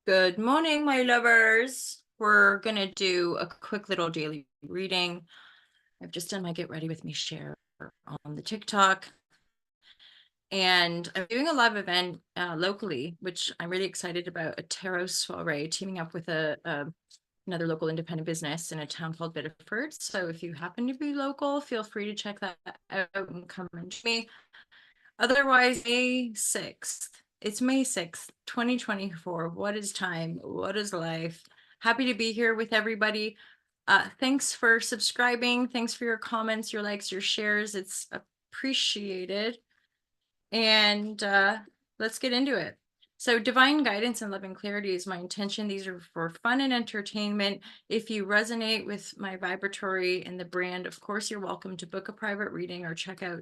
Good morning, my lovers. We're going to do a quick little daily reading. I've just done my get ready with me share on the TikTok. And I'm doing a live event locally, which I'm really excited about, a tarot soiree, teaming up with another local independent business in a town called Biddeford. So if you happen to be local, feel free to check that out and come and join me. Otherwise, May 6th. It's May 6th, 2024. What is time? What is life? Happy to be here with everybody. Thanks for subscribing. Thanks for your comments, your likes, your shares. It's appreciated. And let's get into it. So divine guidance and loving clarity is my intention. These are for fun and entertainment. If you resonate with my vibratory and the brand, of course, you're welcome to book a private reading or check out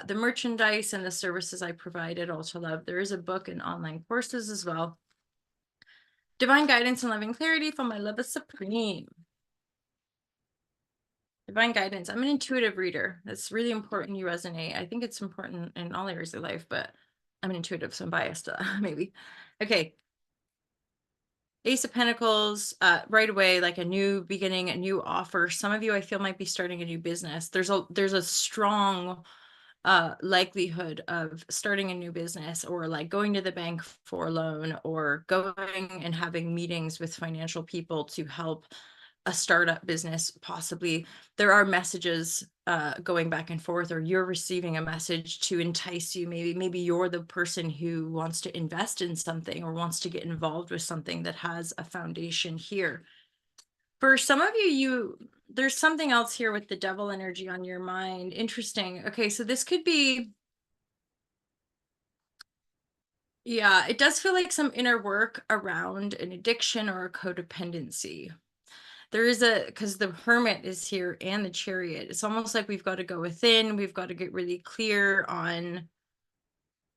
the merchandise and the services I provide at Ultra Love. There is a book and online courses as well. Divine guidance and loving clarity from my love is supreme. Divine guidance. I'm an intuitive reader. That's really important you resonate. I think it's important in all areas of life, but I'm an intuitive, so I'm biased, maybe. Okay. Ace of Pentacles, right away, like a new beginning, a new offer. Some of you I feel might be starting a new business. There's a strong likelihood of starting a new business, or like going to the bank for a loan, or going and having meetings with financial people to help a startup business. Possibly there are messages going back and forth, or you're receiving a message to entice you. Maybe you're the person who wants to invest in something or wants to get involved with something that has a foundation here. For some of you, there's something else here with the devil energy on your mind. Interesting. Okay, so this could be, yeah, it does feel like some inner work around an addiction or a codependency. There is because the Hermit is here and the Chariot. It's almost like we've got to go within. We've got to get really clear on,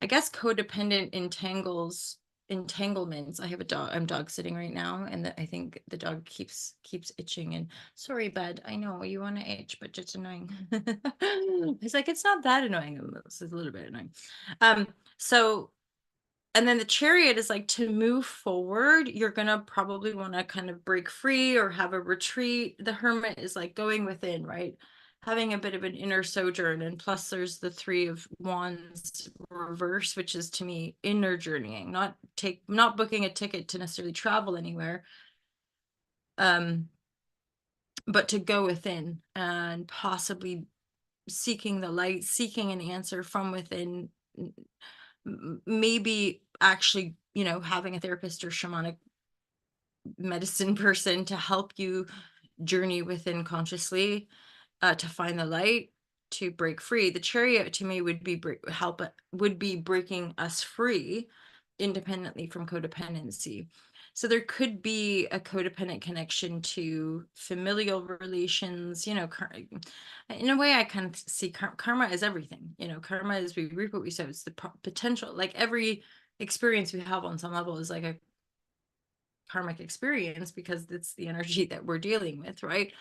I guess, codependent entanglements. I have a dog. I'm dog sitting right now, and I think the dog keeps itching. And sorry, bud. I know you want to itch, but it's annoying. He's like, it's not that annoying. It's a little bit annoying. So, and then the Chariot is like, to move forward, you're gonna probably want to kind of break free or have a retreat. The Hermit is like going within, right? Having a bit of an inner sojourn. And plus there's the Three of Wands reverse, which is to me inner journeying, not booking a ticket to necessarily travel anywhere, but to go within and possibly seeking the light, seeking an answer from within. Maybe actually, having a therapist or shamanic medicine person to help you journey within consciously, to find the light, to break free. The Chariot to me would be breaking us free independently from codependency. So there could be a codependent connection to familial relations. In a way, I kind of see karma as everything. Karma is we reap what we sow. It's the potential. Like every experience we have on some level is like a karmic experience, because it's the energy that we're dealing with, right?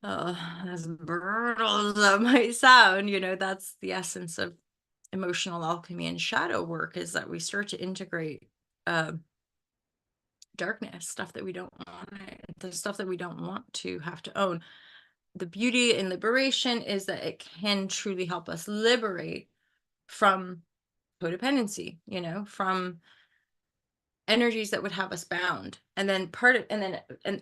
As brutal as that might sound, that's the essence of emotional alchemy and shadow work, is that we start to integrate darkness, stuff that we don't want, the stuff that we don't want to have to own. The beauty in liberation is that it can truly help us liberate from codependency, from energies that would have us bound. And then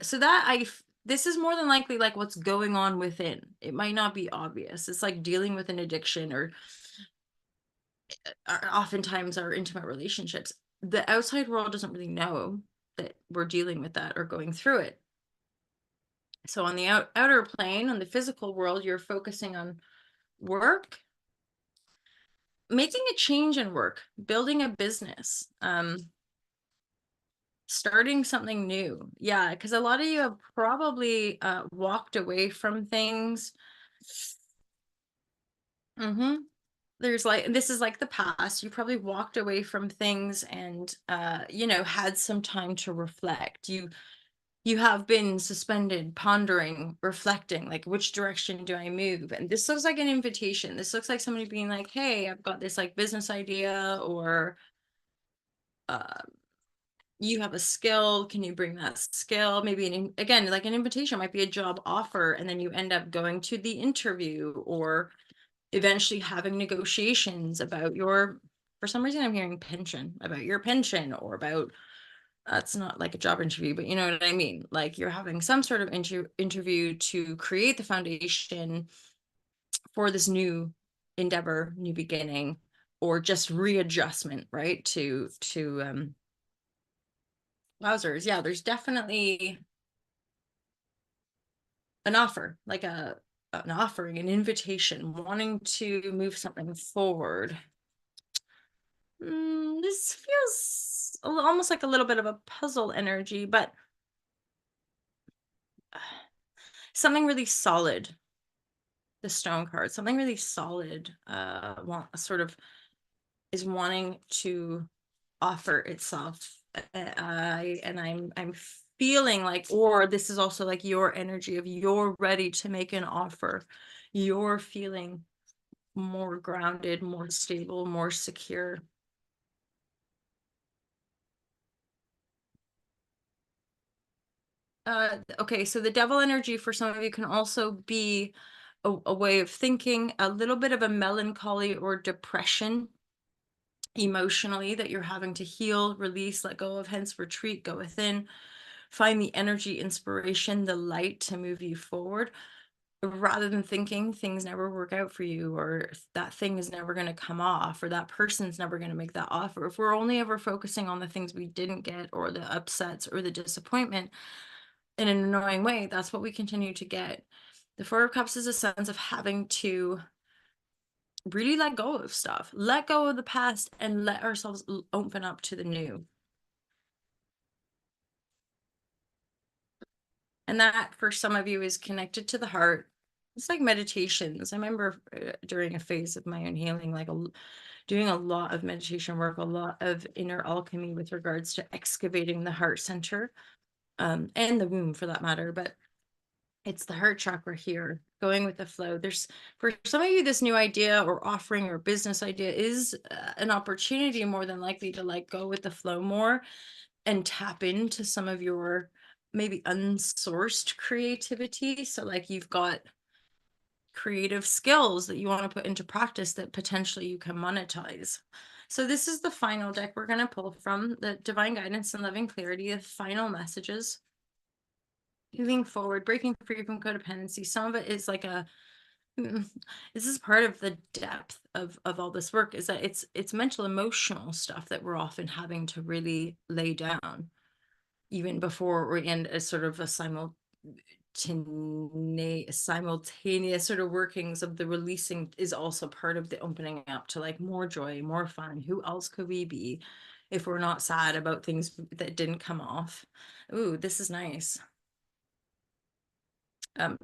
so that this is more than likely like what's going on within. It might not be obvious. It's like dealing with an addiction, or oftentimes our intimate relationships. The outside world doesn't really know that we're dealing with that or going through it. So on the outer plane, on the physical world, you're focusing on work, making a change in work, building a business, starting something new. Yeah, because a lot of you have probably walked away from things. There's like, this is like the past. You probably walked away from things and had some time to reflect. You have been suspended, pondering, reflecting, like, which direction do I move? And this looks like an invitation. This looks like somebody being like, hey, I've got this like business idea, or you have a skill, can you bring that skill? Maybe again, like an invitation might be a job offer, and then you end up going to the interview or eventually having negotiations about your, for some reason I'm hearing pension, about your pension, or about, that's not like a job interview, but you know what I mean? Like you're having some sort of interview to create the foundation for this new endeavor, new beginning, or just readjustment, right? To wowzers. Yeah, there's definitely an offer, like an offering, an invitation, wanting to move something forward. This feels almost like a little bit of a puzzle energy, but something really solid. The stone card, something really solid, sort of is wanting to offer itself. I'm feeling like, or this is also like your energy of you're ready to make an offer. You're feeling more grounded, more stable, more secure. Okay, so the devil energy for some of you can also be a way of thinking, a little bit of a melancholy or depression emotionally that you're having to heal, release, let go of, hence retreat, go within, find the energy, inspiration, the light to move you forward, rather than thinking things never work out for you, or that thing is never going to come off, or that person's never going to make that offer. If we're only ever focusing on the things we didn't get, or the upsets, or the disappointment in an annoying way, that's what we continue to get. The Four of Cups is a sense of having to really let go of stuff, let go of the past, and let ourselves open up to the new. And that for some of you is connected to the heart. It's like meditations. I remember during a phase of my own healing, like doing a lot of meditation work, a lot of inner alchemy with regards to excavating the heart center, and the womb for that matter. But it's the heart chakra here, going with the flow. There's, for some of you, this new idea or offering or business idea is an opportunity more than likely to like go with the flow more and tap into some of your maybe unsourced creativity. So like you've got creative skills that you want to put into practice that potentially you can monetize. So this is the final deck we're going to pull from, the Divine Guidance and Loving Clarity, the final messages. Moving forward, breaking free from codependency. Some of it is like this is part of the depth of all this work, is that it's mental emotional stuff that we're often having to really lay down even before we're in a sort of a simultaneous sort of workings of the releasing is also part of the opening up to like more joy, more fun. Who else could we be if we're not sad about things that didn't come off? Ooh, this is nice.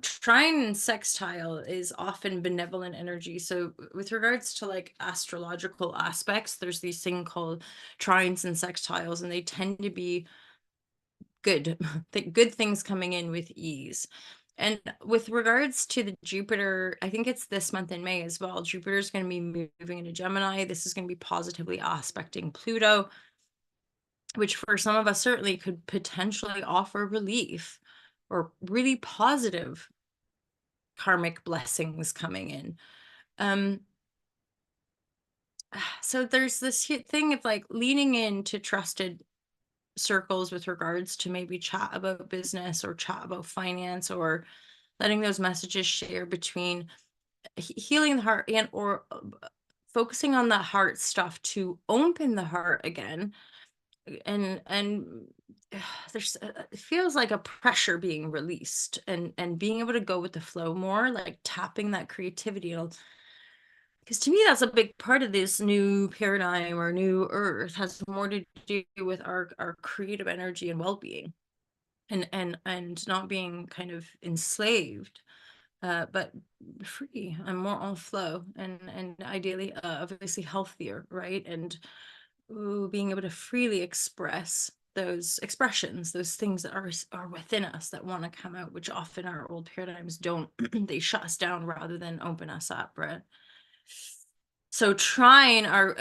Trine and sextile is often benevolent energy. So with regards to like astrological aspects, there's these thing called trines and sextiles, and they tend to be good, good things coming in with ease. And with regards to the Jupiter, I think it's this month in May as well. Jupiter is going to be moving into Gemini. This is going to be positively aspecting Pluto, which for some of us certainly could potentially offer relief or really positive karmic blessings coming in. So there's this thing of like leaning into trusted circles with regards to maybe chat about business or chat about finance, or letting those messages share between healing the heart and or focusing on the heart stuff to open the heart again. And there's it feels like a pressure being released, and being able to go with the flow more, like tapping that creativity. Because to me, that's a big part of this new paradigm or new earth, has more to do with our creative energy and well-being, and not being kind of enslaved, but free and more on flow, and ideally obviously healthier, right? And being able to freely express those expressions, those things that are within us that want to come out, which often our old paradigms don't. They shut us down rather than open us up, right? So trying our,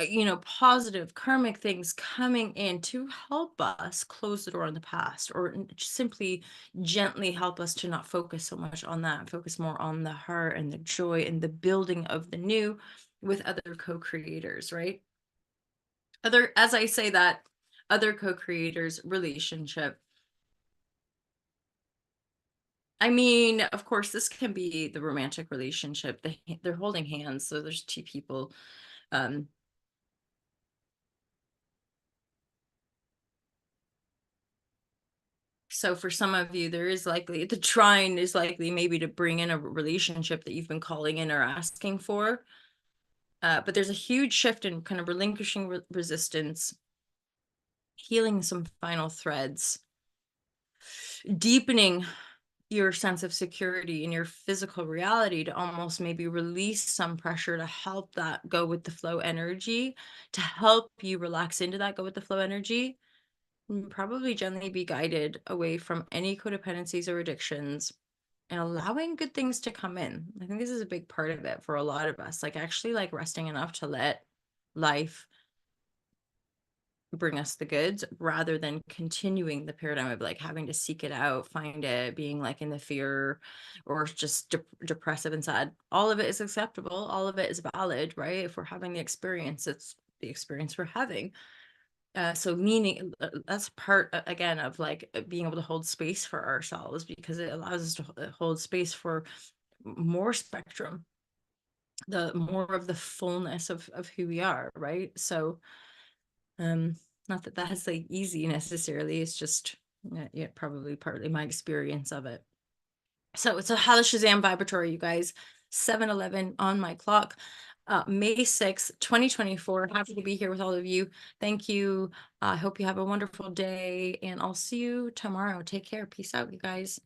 positive karmic things coming in to help us close the door on the past, or simply gently help us to not focus so much on that, focus more on the heart and the joy and the building of the new with other co-creators, right? As I say that, other co-creators relationship. I mean, of course, this can be the romantic relationship. They're holding hands, so there's two people. Um, So for some of you, there is likely the trine is likely maybe to bring in a relationship that you've been calling in or asking for. But there's a huge shift in kind of relinquishing resistance, healing some final threads, deepening your sense of security in your physical reality to almost maybe release some pressure to help that go with the flow energy, to help you relax into that go with the flow energy. And probably gently be guided away from any codependencies or addictions and allowing good things to come in. I think this is a big part of it for a lot of us, like actually like resting enough to let life bring us the goods rather than continuing the paradigm of like having to seek it out, find it, being like in the fear or just depressive and sad. All of it is acceptable, all of it is valid, right? If we're having the experience, it's the experience we're having. So meaning that's part again of like being able to hold space for ourselves, because it allows us to hold space for more spectrum, the more of the fullness of who we are, right? So not that that's like easy necessarily, it's just yeah, probably partly my experience of it. So it's a Hala Shazam vibratory, you guys. 7:11 on my clock. May 6th, 2024. Happy to be here with all of you. Thank you. I hope you have a wonderful day, and I'll see you tomorrow. Take care. Peace out, you guys.